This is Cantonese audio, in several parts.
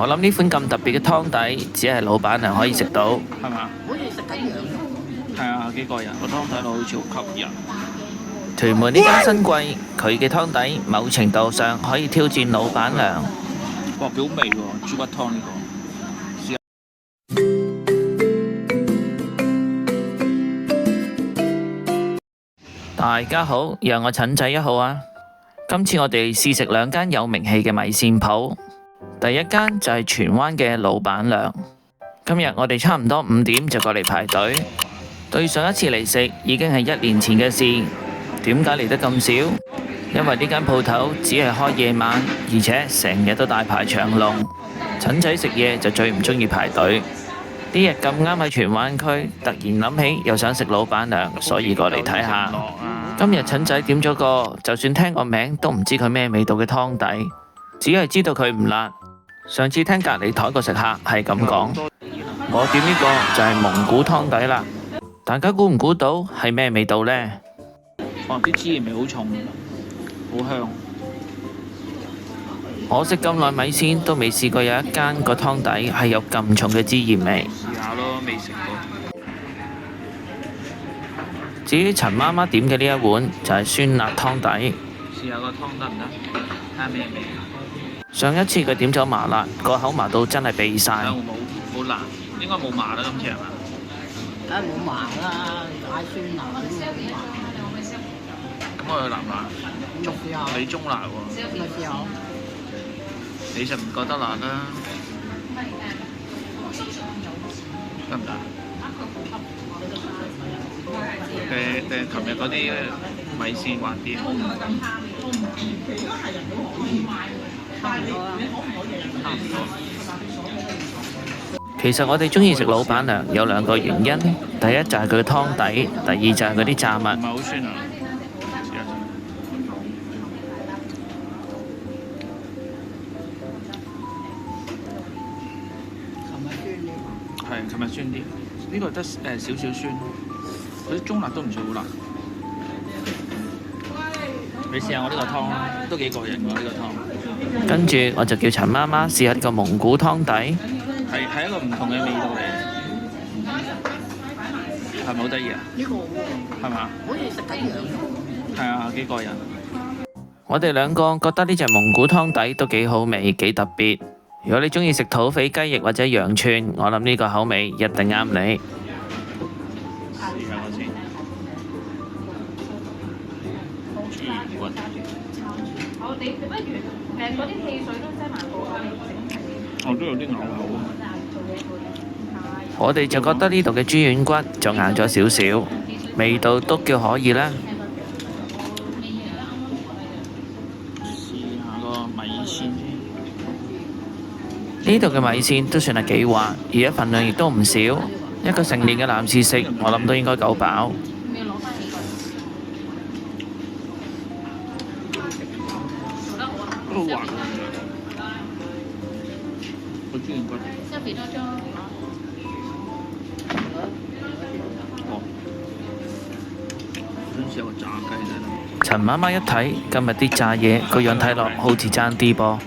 我諗呢款咁特別嘅湯底，只係老闆娘可以食到。係嘛？好似食緊羊。係啊，幾過癮，個湯睇落好似好吸引。屯門呢間新貴，佢嘅湯底某程度上可以挑戰老闆娘。哇，幾好味喎！豬骨湯呢個。大家好，讓我陳仔1號啊！今次我哋試食兩間有名氣嘅米線鋪，第一間就係荃灣嘅老闆娘。今日我哋差唔多5點就過嚟排隊，對上一次嚟食已經係1年前嘅事。點解嚟得咁少？因為呢間鋪頭只係開夜晚，而且成日都大排長龍。陳仔食嘢就最唔中意排隊。呢日咁啱喺荃灣區，突然諗起又想食老闆娘，所以過嚟睇下。今日陳仔點咗個，就算聽個名都唔知佢咩味道嘅湯底，只係知道佢唔辣。上次聽隔離台個食客係咁講，我點呢個就係蒙古湯底啦。大家估唔估到係咩味道呢？哇！啲孜然味好重，好香。我食咁耐米線都未試過有一間個湯底係有咁重嘅孜然味。試下咯，未食過。至於陳媽媽點嘅呢一碗就係酸辣湯底。試下個湯得唔得？睇下咩味。上一次佢點咗麻辣，個口麻到真係痹晒。冇辣，應該冇麻啦，今次係嘛？梗係冇麻啦，太酸辣點會冇麻？咁我去辣唔辣？你中辣喎。咪試下。你就唔覺得辣啦？得唔得？定琴日嗰啲米線滑啲？差唔多啦。其實我哋中意食老闆娘有2個原因，第一就係佢嘅湯底，第二就係佢啲炸物。唔係好酸啊！係，琴日酸啲，呢個得少少酸，嗰啲中辣都唔算好辣。你試下我呢個湯啦，都幾過癮喎呢個湯。跟住我就叫陳媽媽試下呢個蒙古湯底。係一個唔同嘅味道嚟，係咪好得意啊？呢個係嘛？好似食緊羊。係啊，幾過癮。我哋2個覺得呢隻蒙古湯底都幾好味，幾特別。如果你中意食土匪雞翼或者羊串，我諗呢個口味一定啱你。試下我先。豬骨。我哋不如嗰啲汽水都擠埋過去整。我都有啲咬口。我哋就覺得呢度嘅豬軟骨就硬咗少少，味道都叫可以啦。試下個米線先。呢度嘅米線都算係幾滑，而且份量亦都唔少。一個成年嘅男士食，我諗都應該夠飽。都好滑㗎，個豬軟骨。哦，想試下個炸雞啫。陳媽媽一睇今日啲炸嘢個樣睇落好似爭啲噃。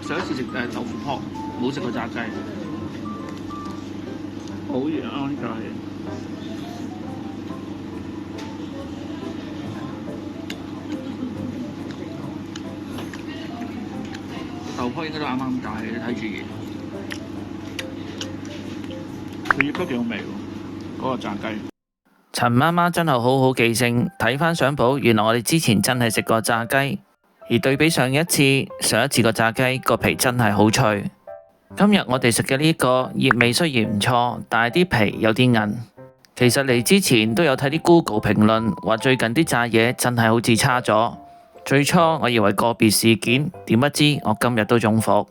上一次食豆腐泡，冇食過炸雞，好熱啊！呢個係豆泡應該都啱啱炸嘅，睇住熱。佢亦都幾好味喎，嗰個炸雞。陳媽媽真係好好記性，睇返相簿，原來我哋之前真係食過炸雞。而對比上一次個炸雞個皮真係好脆。今日我哋食嘅呢個葉味雖然唔錯，但係啲皮有啲韌。其實嚟之前都有睇啲 Google 評論，話最近啲炸嘢真係好似差咗。最初我以為個別事件，點不知我今日都中伏。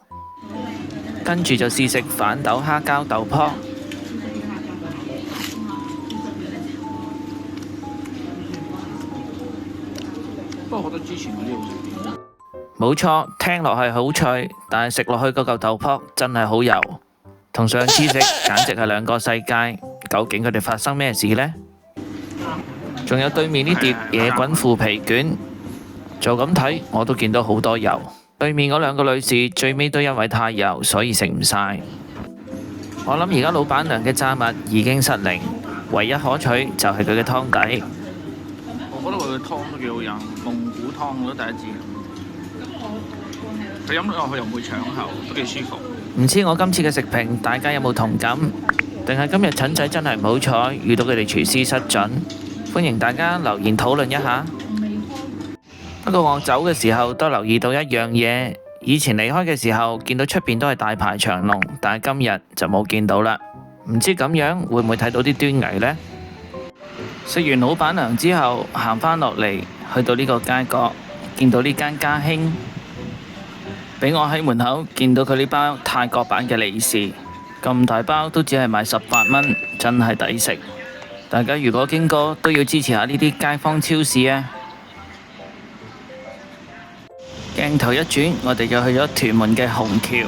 跟住就試食反豆蝦膠豆泡。不過我覺得之前嗰啲好食啲。冇錯，聽落係好脆，但係食落去嗰嚿豆泡真係好油，同上次食簡直係2個世界。究竟佢哋發生咩事呢？仲有對面呢碟野滾腐皮卷，就咁睇我都見到好多油。對面嗰兩個女士最尾都因為太油，所以食唔晒。我諗而家老闆娘嘅炸物已經失靈，唯一可取就係佢嘅湯底。我覺得佢嘅湯都幾好飲，蒙古湯我都第一次。佢飲落去又唔會搶喉，都幾舒服。唔知我今次嘅食評大家有冇同感？定係今日陳仔真係唔好彩，遇到佢哋廚師失準？歡迎大家留言討論一下。不過我走嘅時候都留意到一樣嘢，以前離開嘅時候見到出邊都係大排長龍，但係今日就冇見到啦。唔知咁樣會唔會睇到啲端倪呢？食完老闆娘之後，行返落嚟，去到呢個街角，見到呢間家興，俾我喺門口見到佢呢包泰國版嘅利是，咁大包都只係賣18蚊，真係抵食。大家如果經過都要支持下呢啲街坊超市啊！鏡頭一轉，我哋就去咗屯門嘅虹橋。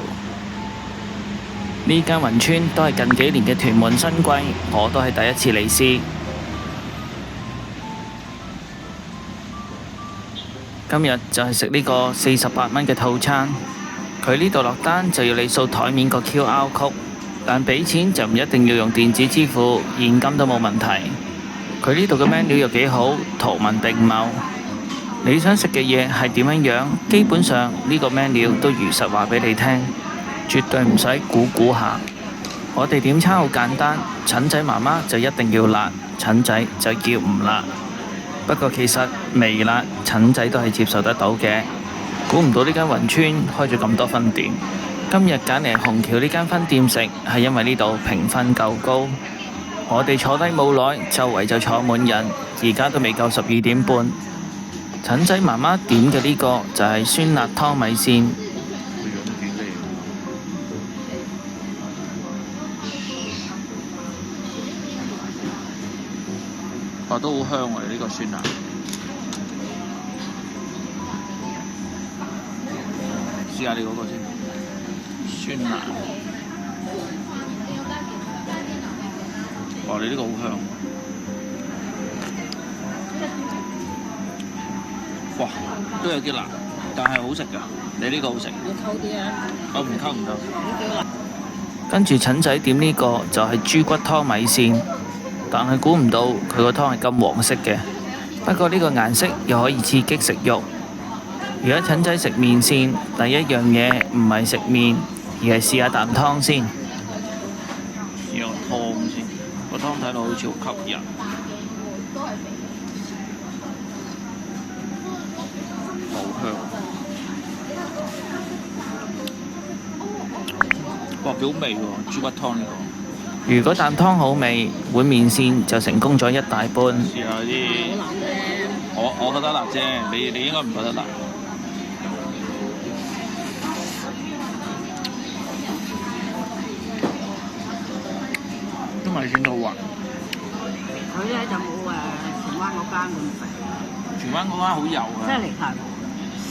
呢間雲村都係近幾年嘅屯門新貴，我都係第一次嚟試。今日就係食呢個48蚊嘅套餐，佢呢度落單就要你掃台面個 QR code，但俾錢就唔一定要用電子支付，現金都冇問題。佢呢度嘅 menu 又幾好，圖文並茂。你想食嘅嘢係點樣，基本上呢個 menu 都如實話俾你聽，絕對唔使估下。我哋點餐好簡單，陳仔媽媽就一定要辣，陳仔就叫唔辣。不過其實微辣，陳仔都係接受得到嘅。估唔到呢間雲村開咗咁多分店。今日揀嚟虹橋呢間分店食，係因為呢度評分夠高。我哋坐低冇耐，周圍就坐滿人，而家都未夠12點半。陳仔媽媽點嘅呢個就係酸辣湯米線。個樣都幾靚。都好香喎！呢個酸辣。試下你嗰個先，酸辣。哇！你呢個好香。哇，都有啲辣，但係好食㗎。你呢個好食。你溝啲啊？我唔溝唔到。跟住陳仔點呢個就係豬骨湯米線，但係估唔到佢個湯係金黃色嘅。不過呢個顏色又可以刺激食慾。如果陳仔食麵線，第一樣嘢唔係食麵，而係試下啖湯先。試下個湯先，個湯睇落好似好吸引。哇，幾好味喎！豬骨湯呢個。如果啖湯好味，碗麵線就成功咗一大半。試下啲。好辣啫！我覺得辣啫，你應該唔覺得辣。啲米線都好滑。佢咧就冇荃灣嗰間咁肥。荃灣嗰間好油啊！真係離太喎。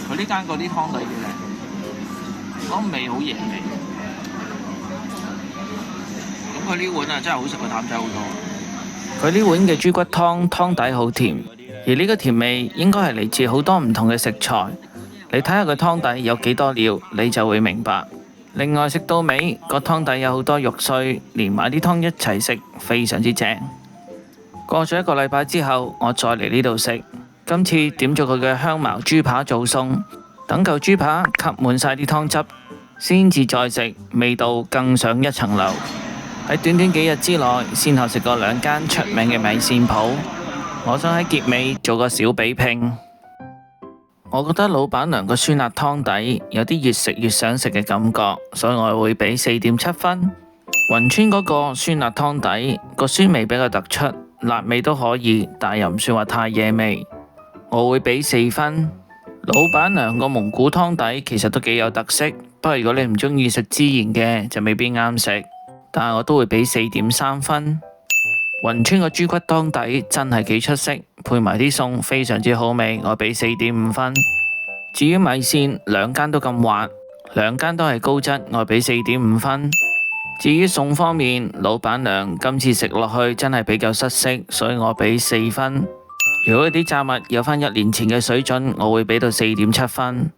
佢呢間嗰啲湯底幾靚，嗰味好椰味。咁佢呢碗啊真係好食過譚仔好多。佢呢碗嘅豬骨湯湯底好甜，而呢個甜味應該係嚟自好多唔同嘅食材。你睇下個湯底有幾多料，你就會明白。另外食到尾個湯底有好多肉碎，連埋啲湯一齊食，非常之正。過咗1個禮拜之後，我再嚟呢度食，今次點咗佢嘅香茅豬扒做餸，等嚿豬扒吸滿晒啲湯汁，先至再食，味道更上一層樓。喺短短幾日之內，先後食過2間出名嘅米線鋪。我想喺結尾做個小比拼。我覺得老闆娘個酸辣湯底有啲越食越想食嘅感覺，所以我會俾4.7分。雲村嗰個酸辣湯底個酸味比較突出，辣味都可以，但又唔算話太惹味，我會俾4分。老闆娘個蒙古湯底其實都幾有特色，不過如果你唔中意食孜然嘅，就未必啱食。但係我都會俾4.3分。雲村個豬骨湯底真係幾出色，配埋啲餸非常之好味，我俾4.5分。至於米線，2間都咁滑，2間都係高質，我俾4.5分。至於餸方面，老闆娘今次食落去真係比較失色，所以我俾4分。如果啲炸物有返1年前嘅水準，我會俾到4.7分。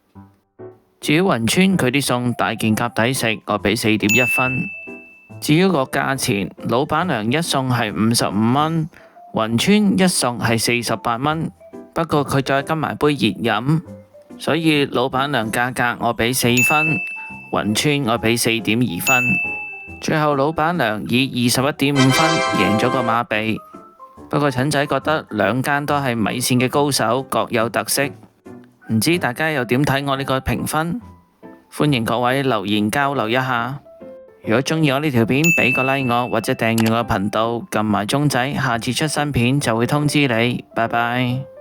至於雲川佢啲餸大件夾抵食，我俾4.1分。至於個價錢，老闆娘一餸係55蚊，雲川一餸係48蚊，不過佢再跟埋杯熱飲，所以老闆娘價格我俾4分，雲川我俾4.2分。最後老闆娘以21.5分贏咗個馬鼻。不過陳仔覺得兩間都係米線嘅高手，各有特色。唔知大家又點睇我呢個評分？歡迎各位留言交流一下。如果鍾意我呢條片，俾個 like 我，或者訂閱我個頻道，撳埋鐘仔，下次出新片就會通知你。拜拜。